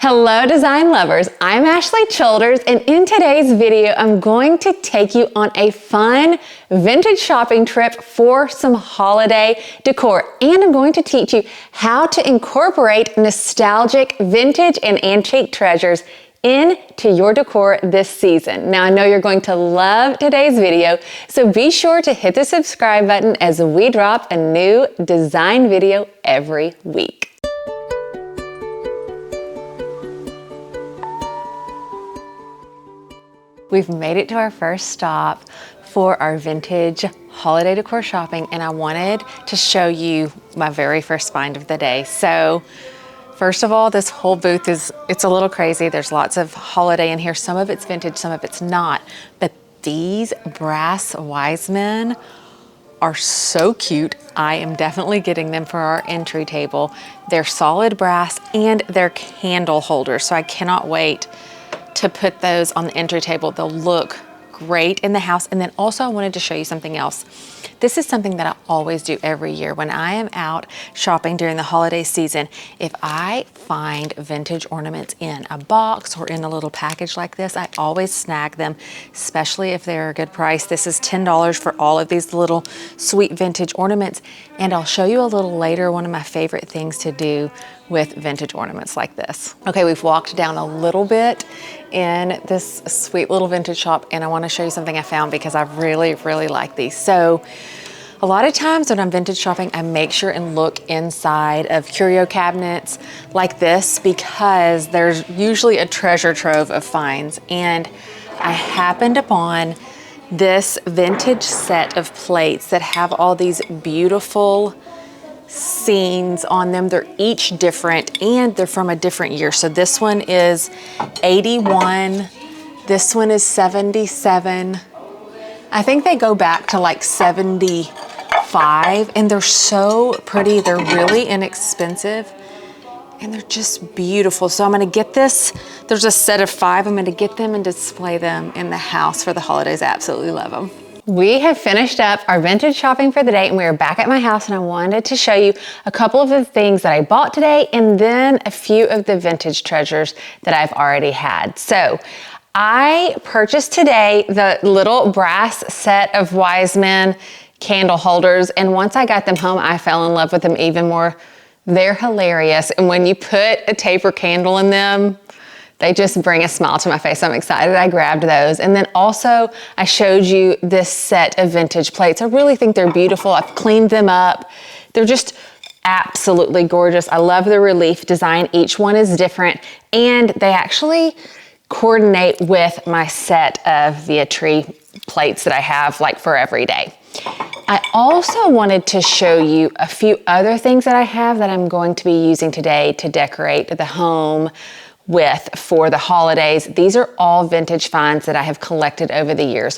Hello design lovers, I'm Ashley Childers, and in today's video I'm going to take you on a fun vintage shopping trip for some holiday decor, and I'm going to teach you how to incorporate nostalgic vintage and antique treasures into your decor this season. Now I know you're going to love today's video, so be sure to hit the subscribe button as we drop a new design video every week. We've made it to our first stop for our vintage holiday decor shopping, and I wanted to show you my very first find of the day. So first of all, this whole booth it's a little crazy. There's lots of holiday in here. Some of it's vintage, some of it's not. But these brass wise men are so cute. I am definitely getting them for our entry table. They're solid brass and they're candle holders, so I cannot wait to put those on the entry table. They'll look great in the house. And then also I wanted to show you something else. This is something that I always do every year when I am out shopping during the holiday season. If I find vintage ornaments in a box or in a little package like this, I always snag them, especially if they're a good price. This is $10 for all of these little sweet vintage ornaments. And I'll show you a little later one of my favorite things to do with vintage ornaments like this. Okay, we've walked down a little bit in this sweet little vintage shop, and I want to show you something I found because I really like these. So a lot of times when I'm vintage shopping, I make sure and look inside of curio cabinets like this because there's usually a treasure trove of finds. And I happened upon this vintage set of plates that have all these beautiful scenes on them. They're each different and they're from a different year. So this one is 81, this one is 77. I think they go back to like 75, and they're so pretty. They're really inexpensive and they're just beautiful. So I'm gonna get this. There's a set of 5. I'm gonna get them and display them in the house for the holidays. I absolutely love them. We have finished up our vintage shopping for the day, and we are back at my house, and I wanted to show you a couple of the things that I bought today and then a few of the vintage treasures that I've already had. So I purchased today the little brass set of wise men candle holders, and once I got them home, I fell in love with them even more. They're hilarious, and when you put a taper candle in them, they just bring a smile to my face. I'm excited I grabbed those. And then also I showed you this set of vintage plates. I really think they're beautiful. I've cleaned them up. They're just absolutely gorgeous. I love the relief design. Each one is different, and they actually coordinate with my set of Vietri plates that I have like for every day. I also wanted to show you a few other things that I have that I'm going to be using today to decorate the home with for the holidays. These are all vintage finds that I have collected over the years.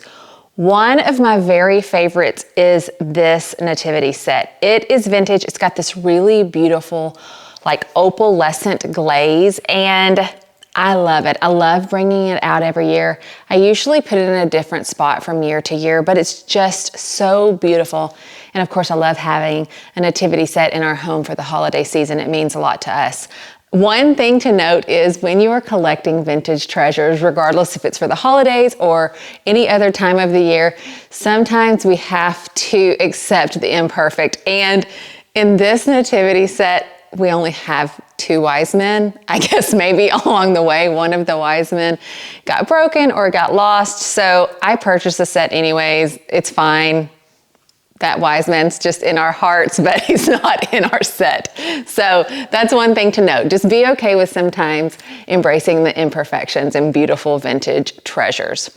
One of my very favorites is this nativity set. It is vintage. It's got this really beautiful like opalescent glaze, and I love it. I love bringing it out every year. I usually put it in a different spot from year to year, but it's just so beautiful. And of course, I love having a nativity set in our home for the holiday season. It means a lot to us. One thing to note is when you are collecting vintage treasures, regardless if it's for the holidays or any other time of the year, sometimes we have to accept the imperfect. And in this nativity set, we only have 2 wise men. I guess maybe along the way, one of the wise men got broken or got lost. So I purchased the set anyways. It's fine. That wise man's just in our hearts, but he's not in our set. So that's one thing to note. Just be okay with sometimes embracing the imperfections and beautiful vintage treasures.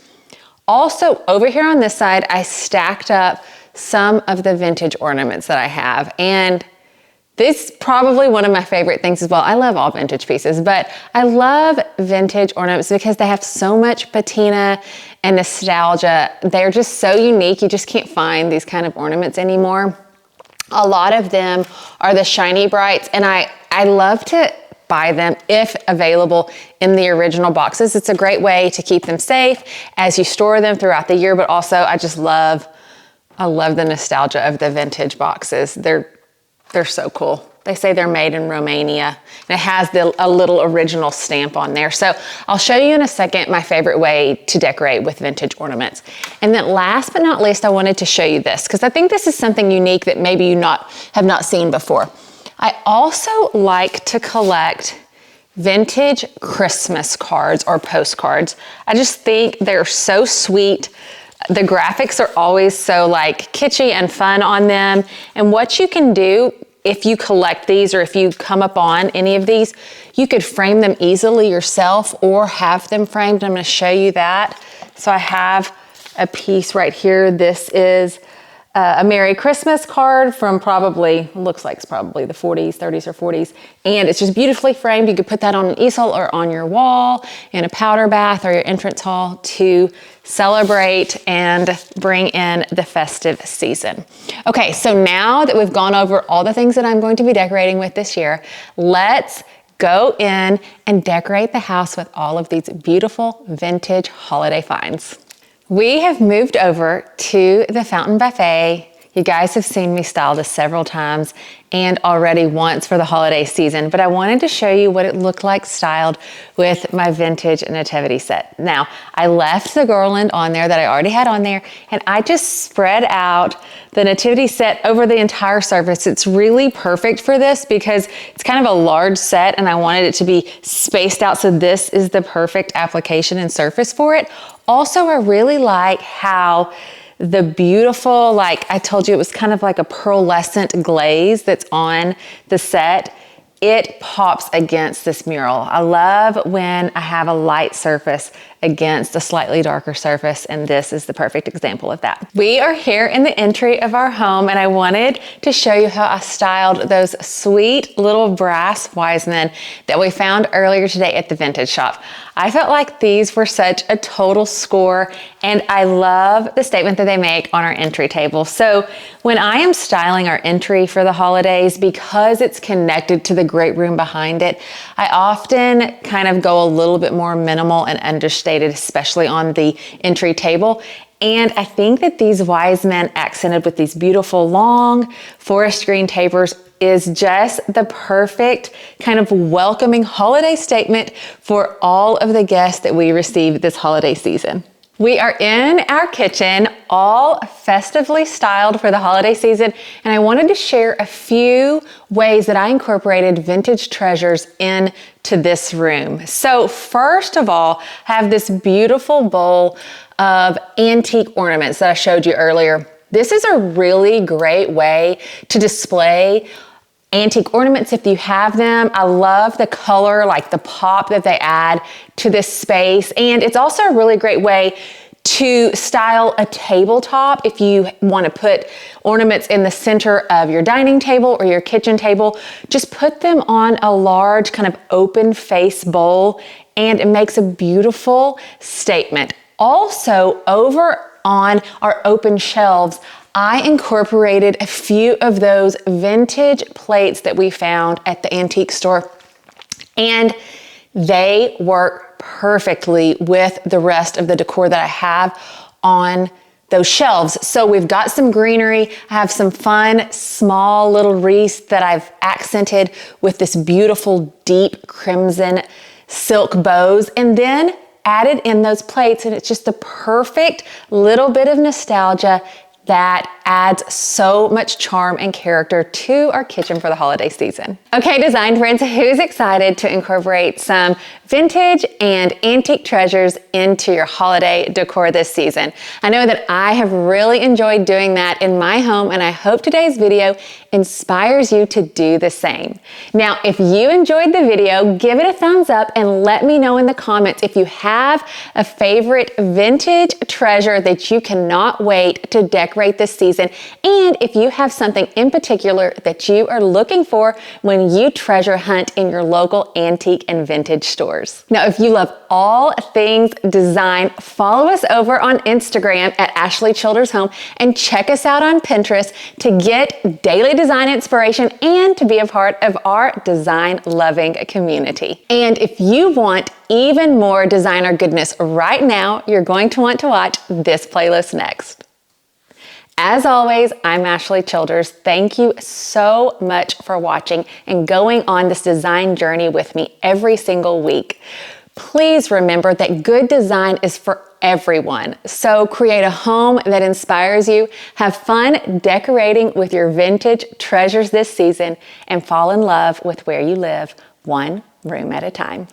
Also, over here on this side, I stacked up some of the vintage ornaments that I have. And this is probably one of my favorite things as well. I love all vintage pieces, but I love vintage ornaments because they have so much patina and nostalgia. They're just so unique. You just can't find these kind of ornaments anymore. A lot of them are the shiny brights, and I love to buy them if available in the original boxes. It's a great way to keep them safe as you store them throughout the year, but also I love the nostalgia of the vintage boxes. They're so cool. They say they're made in Romania, and it has a little original stamp on there. So I'll show you in a second my favorite way to decorate with vintage ornaments. And then last but not least, I wanted to show you this because I think this is something unique that maybe you have not seen before. I also like to collect vintage Christmas cards or postcards. I just think they're so sweet. The graphics are always so like kitschy and fun on them. And what you can do if you collect these or if you come upon any of these, you could frame them easily yourself or have them framed. I'm going to show you that. So I have a piece right here. This is a Merry Christmas card from looks like it's probably the 40s, 30s or 40s. And it's just beautifully framed. You could put that on an easel or on your wall in a powder bath or your entrance hall to celebrate and bring in the festive season. Okay, so now that we've gone over all the things that I'm going to be decorating with this year, let's go in and decorate the house with all of these beautiful vintage holiday finds. We have moved over to the Fountain Buffet. You guys have seen me style this several times and already once for the holiday season, but I wanted to show you what it looked like styled with my vintage nativity set. Now, I left the garland on there that I already had on there, and I just spread out the nativity set over the entire surface. It's really perfect for this because it's kind of a large set and I wanted it to be spaced out, so this is the perfect application and surface for it. Also, I really like how the beautiful, like I told you, it was kind of like a pearlescent glaze that's on the set. It pops against this mural. I love when I have a light surface against a slightly darker surface, and this is the perfect example of that. We are here in the entry of our home, and I wanted to show you how I styled those sweet little brass wise men that we found earlier today at the vintage shop. I felt like these were such a total score, and I love the statement that they make on our entry table. So when I am styling our entry for the holidays, because it's connected to the great room behind it, I often kind of go a little bit more minimal and understated, especially on the entry table. And I think that these wise men accented with these beautiful long forest green tapers is just the perfect kind of welcoming holiday statement for all of the guests that we receive this holiday season. We are in our kitchen, all festively styled for the holiday season, and I wanted to share a few ways that I incorporated vintage treasures into this room. So first of all, I have this beautiful bowl of antique ornaments that I showed you earlier. This is a really great way to display antique ornaments if you have them. I love the color, like the pop that they add to this space. And it's also a really great way to style a tabletop if you want to put ornaments in the center of your dining table or your kitchen table. Just put them on a large kind of open face bowl and it makes a beautiful statement. Also, over on our open shelves, I incorporated a few of those vintage plates that we found at the antique store, and they work perfectly with the rest of the decor that I have on those shelves. So we've got some greenery. I have some fun, small little wreaths that I've accented with this beautiful deep crimson silk bows, and then added in those plates, and it's just the perfect little bit of nostalgia that adds so much charm and character to our kitchen for the holiday season. Okay, design friends, who's excited to incorporate some vintage and antique treasures into your holiday decor this season? I know that I have really enjoyed doing that in my home, and I hope today's video inspires you to do the same. Now, if you enjoyed the video, give it a thumbs up and let me know in the comments if you have a favorite vintage treasure that you cannot wait to decorate this season, and if you have something in particular that you are looking for when you treasure hunt in your local antique and vintage stores. Now, if you love all things design, follow us over on Instagram at Ashley Childers Home and check us out on Pinterest to get daily design inspiration and to be a part of our design loving community. And if you want even more designer goodness right now, you're going to want to watch this playlist next. As always, I'm Ashley Childers. Thank you so much for watching and going on this design journey with me every single week. Please remember that good design is for everyone. So create a home that inspires you, have fun decorating with your vintage treasures this season, and fall in love with where you live, one room at a time.